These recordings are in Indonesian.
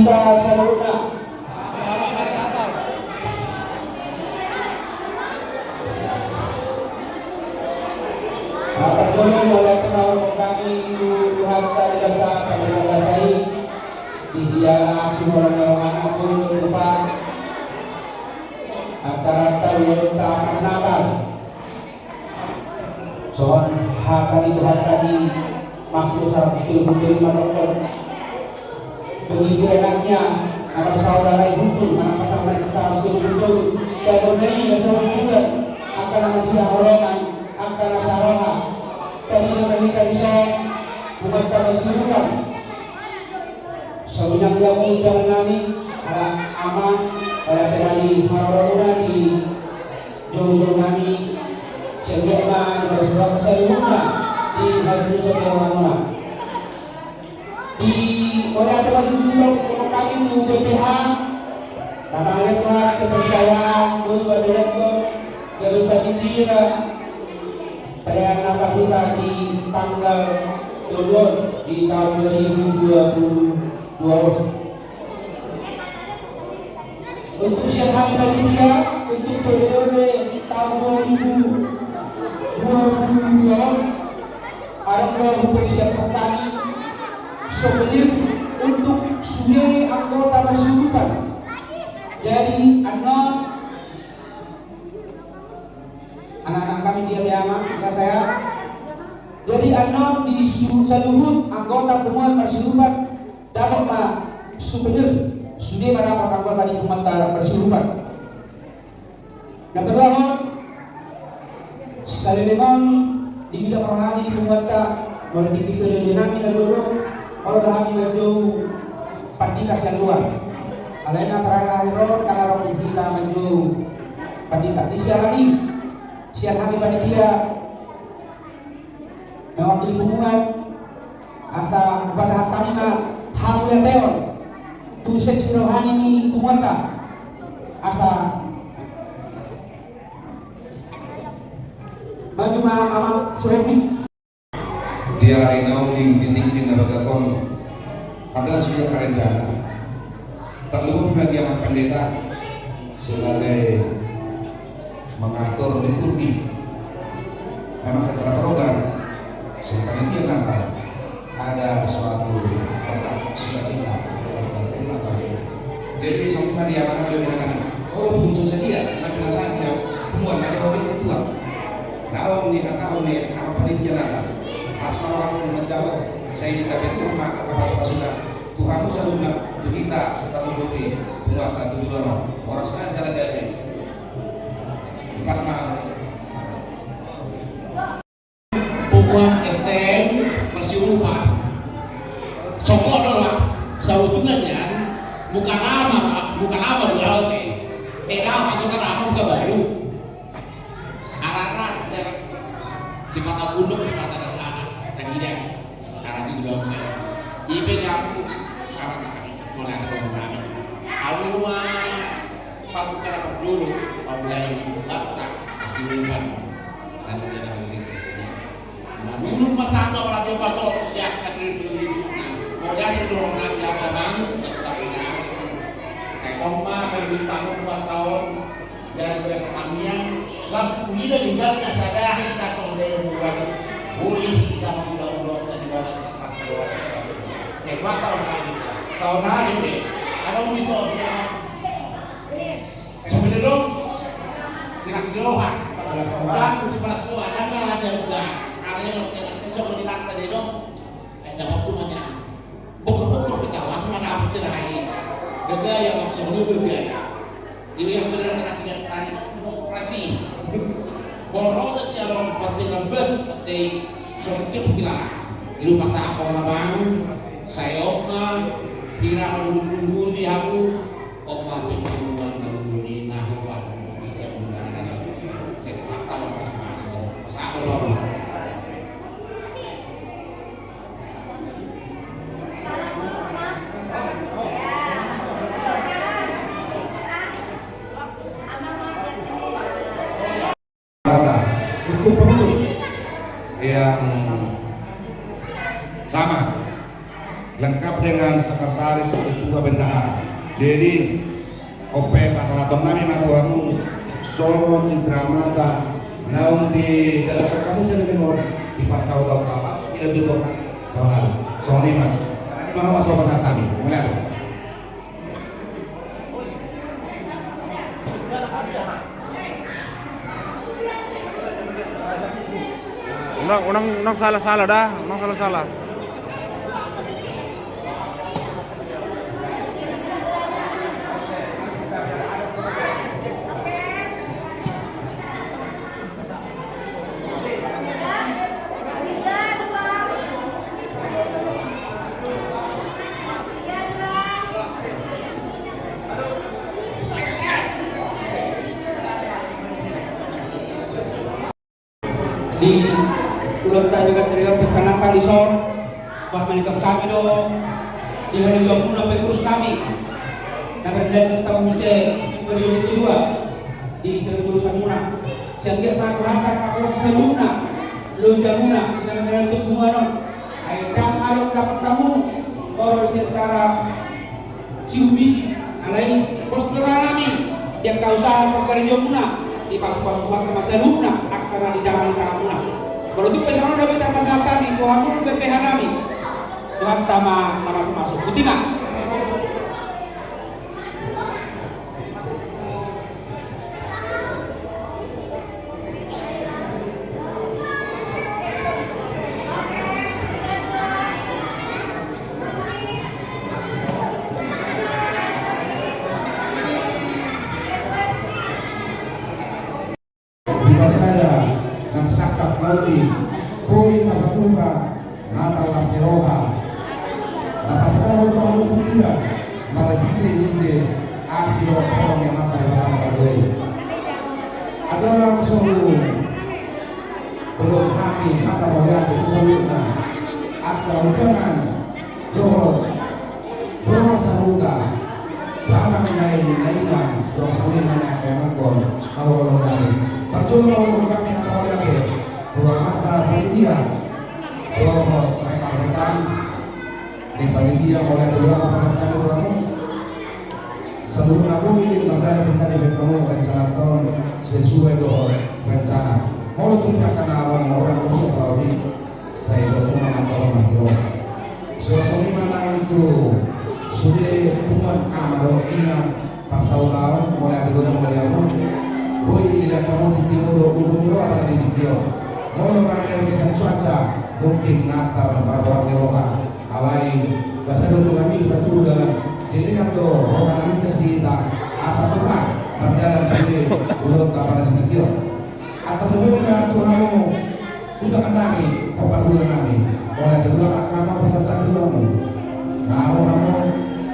Saluna. Tertolong oleh penawar kami Tuhan tadi dasar kami mengasai di siang semua orang pun lupa antara tahun Natal. Soal hari Tuhan tadi masih 175 dokter. Begitu enaknya nama saudara ibu, nama pasangan serta betul-betul dan bernyanyi bersama juga akan nama siang orang akan nasarana tadi mereka bisa bukan kami sirukan sebanyak yang mudah menani aman oleh dari harorona di jauh-jauh kami sehingga bersuara keseluruhan di Majelis Saudara di oleh termasuk juga kami di UPPH namanya kelas kepercayaan berubah direktur berubah ditira perayaan Natal kita di tanggal 7 di tahun 2022 untuk siang hari tadi dia untuk periode tahun 2022 ada persiapan kami souvenir untuk sungai anggota kesurupan. Jadi anak-anak kami dia beama saya. Jadi di seluruh anggota pemuat persurupan dapatlah souvenir sungai mendapat anggota di pemuat persurupan. Yang kedua, Salilemon di bidang rohani di pemuat politik periode nami dulu. Kalau dah kami maju pandikas yang luar, alena terakhir kalau kita maju pandikas di siang hari panitia mewakili pengumuman asa bahasa tanima hamu yang teon tu seks rohani ini pengumuman asa maju amat serofi dia rinau di titik nabagakon padahal sudah rencana tak lupa bagi amat pendeta sebagai mengatur liturgi memang secara program sekarang dia Natal ada suatu sukacita terima kasih. Jadi sampai dia akan mengatakan oh muncul saja nanti rasanya semua ada orang ketua nah ini kata ini apa panitia Natal asal orang menjawab saya tidak betul apa sudah Tuhan selalu kita serta tubuhi puasa 7 orang sekarang jalan jadi pas pokok STM persirupan sokok adalah sautunannya bukan lama berlalu atau karena bukan baru arah si mata gunung si mata dan anak dan tidak karena di dalam IP nya aku karena soalnya ada pembangunan aku mah pakai cara berdulu pemulai tak dilupakan dan tidak ada nah dulu masa itu orang dia masuk ya kemudian itu orang yang memang tapi saya koma berbintang 2 tahun dari bersamaannya lalu kuliah tinggalnya sadar kita sondai bukan boleh kita mudah-mudahan dan dibalas pas doa saya tahun hari ini ada bisa sebenarnya tidak doa dan sebelah doa dan ada juga ada yang bisa melihat tadi dong ada waktu banyak buku-buku kita masih mana apa cerah ini negara yang absolut berbeda ini yang benar-benar tidak tadi demokrasi kalau secara penting bus seperti seperti perkiraan itu masa apa bang saya omah kira menunggu di aku omah penungguan menunggu di nahwa bisa menggunakan saya tahu masa apa dong untuk pengurus yang sama lengkap dengan sekretaris sekretaris ketua bendahara. Jadi OP Pasalatom nami matuamu Solo Cindramata naung di dalam kamu sudah dengar di pasal utama kita tutup soal lima mau masuk pasal kami melihat unang salah dah, unang salah. Di ulang tahun juga sering pesta Natal di Sor, bahkan ikut kami dong di hari 20 pengurus kami. Nah berdatang tahun musik periode kedua di pengurusan Muna. Sehingga peraturan aku seluna, lu jamuna kita mengenal tujuan dong. Ayo alok dapat kamu orang secara siubisi, alai posturan kami yang kau usaha perkara jamuna. Di pas-pas suatu masa luna akan di zaman kamu. Kalau itu pesan udah betul masalah kami, Tuhan pun BPH kami. Tuhan sama masuk. Betul nggak? saya ng sakap mauli puri tapatupa natal lastiroha napasakaro ko ano putila malagite hindi asiro ko yang mata dalam berdua ada orang suruh belum kami kata melihat itu seluruhnya atau bukan roh saruda lama naik suasana nanya kemakon awal kami percuma untuk kami kata melihat bahwa mata panitia bahwa mereka di panitia oleh beberapa pasal kami berlaku seluruh nakui maka kita bertemu rencana tahun sesuai dengan rencana mau tunjukkan orang untuk melalui saya bertemu atau masjid suasana mana itu sudah hubungan amado ina pasal tahun mulai ada guna melihat boy tidak kamu di timur umur apa di timur mau mengambil cuaca mungkin natar bahwa Eropa alai bahasa dulu kami betul dalam jadi atau orang ini kita asal Tuhan berjalan sendiri urut apa di timur atau bagaimana Tuhanmu sudah kami bulan kami oleh kedua agama peserta kamu kamu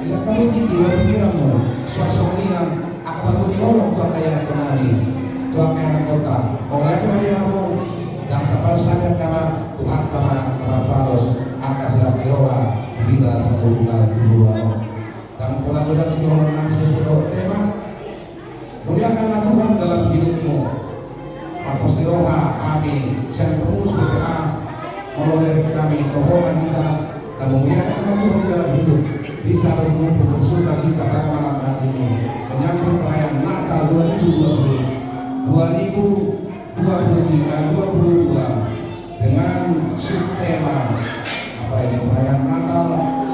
jika kamu tinggi pikiranmu suasana yang akan menolong Tuhan kaya kenali Tuhan kaya kota oleh kamu dan kapal sadar karena Tuhan kama palos akasilas tiroa kita satu bulan dua dan pulang udah sekolah nanti sesuatu tema muliakanlah Tuhan dalam hidupmu apostiroa kami saya terus berdoa menolong kami tohonan kita dan memuliakan Tuhan dalam hidup bisa berkumpul bersuka cita pada malam hari ini menyambut perayaan Natal 2022 dengan subtema apa ini perayaan Natal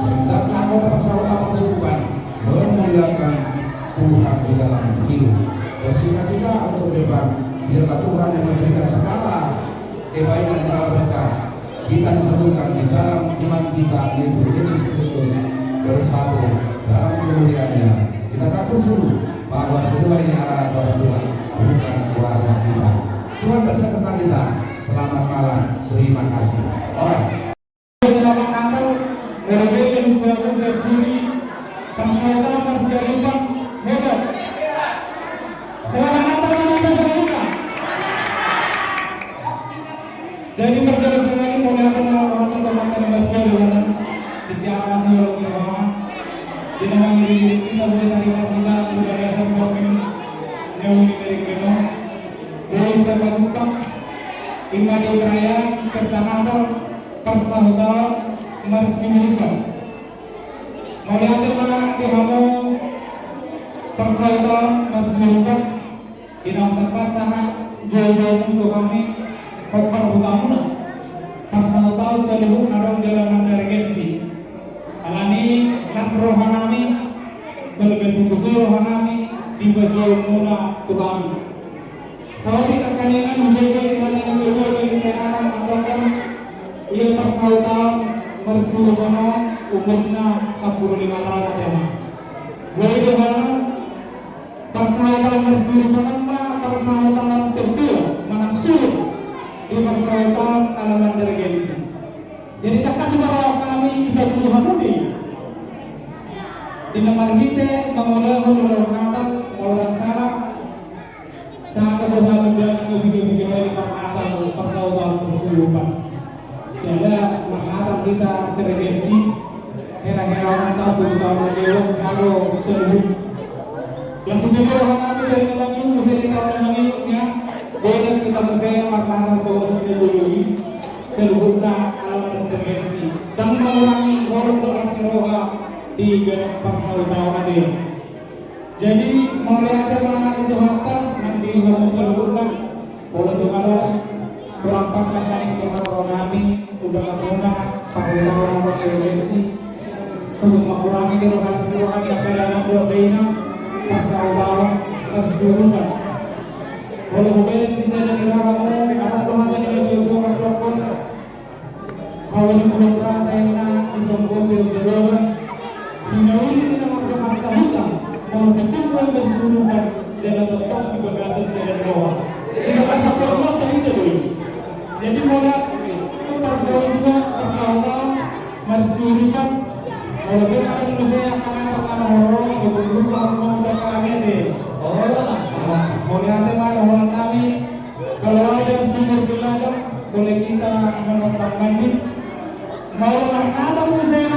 hendaklah kau bersama persekutuan memuliakan Tuhan di dalam hidup bersuka-cita untuk depan biarlah Tuhan yang memberikan segala kebaikan segala berkat kita disatukan di dalam iman kita yaitu Yesus Kristus bersatu dalam kemuliaannya kita tak berseru bahwa semua ini adalah kuasa Tuhan bukan kuasa kita Tuhan berserta kita selamat malam terima kasih Oras selamat Natal berbeda juga berbudi persematan perjalanan hebat selamat Natal kita jadi perjalanan ini muliakan Allah teman-teman berjalan Sejauh di dalam diri kita boleh terima kita budaya semua ini yang diberikan boleh terbuka iman raya persahabatan persahabatan mersimukan Melihat mana di kamu perkara masih Inang terpasangan jauh-jauh untuk kami Kokar utamuna Pasal tahu seluruh nadong dalam emergensi Alani nas rohanami Belbesukutu rohanami Di bejol muna Tuhan Saudi terkalian menjaga iman yang kedua Dari tenanan ataukan Ia pasal tahun Bersuruhana umurnya 15 tahun tema Boleh diharap Persoalan bersuruh-suruh persoalan kedua Menaksuh di persoalan alaman dergensi. Jadi takkan bahwa kami kita suruhan ini di nomor kita mengulang natal orang salah sangat besar menjadi video-video ini perkataan persoalan bersuruhan. Jadi mengatar kita dergensi kira-kira orang tahu bahwa dia kalau seluruh yang sebenarnya orang kami dari dalam ini mesti dikatakannya boleh kita percaya makanan sesuatu ini seluruhnya alamat intervensi dan mengurangi orang roha di pasal tahun ini. Jadi melihat mana itu harta nanti kamu seluruhnya boleh tuh kalau berampaskan saling dengan orang kami udah ketemu pakai orang intervensi untuk mengurangi rohan yang dalam doa pasal bawah tersuruhkan oleh mobil bisa jadi rawan anak Tuhan yang lebih kurang berpun kalau dikurang tena disambung berjalan dinauli dengan masyarakat hutang mau berkumpul tersuruhkan dalam bentuk kebebasan dari bawah tidak ada perlu itu dulu jadi mulai pasal juga pasal tersuruhkan kalau kita Indonesia akan orang berburu orang kami deh. Melihat orang kami kalau ada sumber belajar boleh kita menonton lagi. Mau ada musim